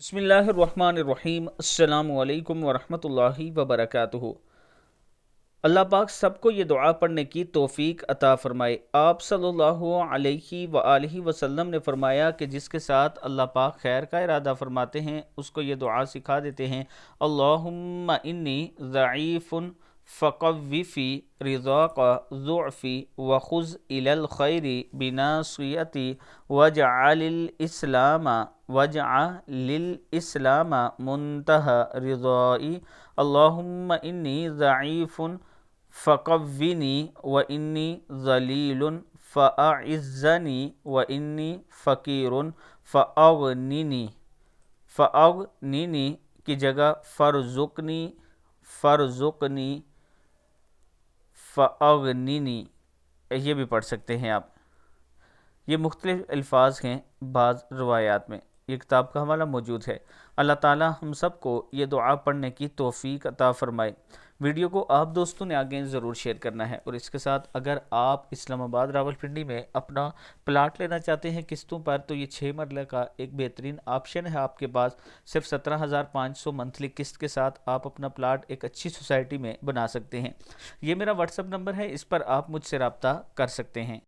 बिस्मिल्लाहिर्रहमानिर्रहीम। अस्सलामु अलैकुम वरहमतुल्लाहि वबरकातुहू। अल्लाह पाक सबको ये दुआ पढ़ने की तौफीक अता फ़रमाए। आप सल्लल्लाहु अलैहि वआलिहि वसल्लम ने फरमाया कि जिसके साथ अल्लाह पाक खैर का इरादा फरमाते हैं उसको ये दुआ सिखा देते हैं, अल्लाहुम्मा इन्नी ज़ईफ़ुन फ़क़व्विफ़ी रिज़ाक़ा ज़ुअफ़ी वख़ुज़ इलल ख़ैरि बिनासियती वजअलिल इस्लामा मुंतहा रिज़ाई। अल्लाहुम्मा इन्नी ज़ईफ़ुन फ़क़व्विनी व इन्नी ज़लीलुन फ़अइज़्ज़नी व इन्नी फ़क़ीरुन फ़अग़निनी की जगह फ़रज़ुक़नी फ़अग़निनी ये भी पढ़ सकते हैं आप। ये मुख्तलिफ़ अल्फाज हैं बाज़ रवायात में। ये किताब का हवाला मौजूद है। अल्लाह ताला हम सब को ये दुआ पढ़ने की तौफीक अता फ़रमाए। वीडियो को आप दोस्तों ने आगे ज़रूर शेयर करना है। और इसके साथ अगर आप इस्लामाबाद रावलपिंडी में अपना प्लाट लेना चाहते हैं किस्तों पर, तो ये 6 मरले का एक बेहतरीन ऑप्शन है आपके पास। सिर्फ 17,500 मंथली किस्त के साथ आप अपना प्लाट एक अच्छी सोसाइटी में बना सकते हैं। ये मेरा व्हाट्सअप नंबर है, इस पर आप मुझसे रब्ता कर सकते हैं।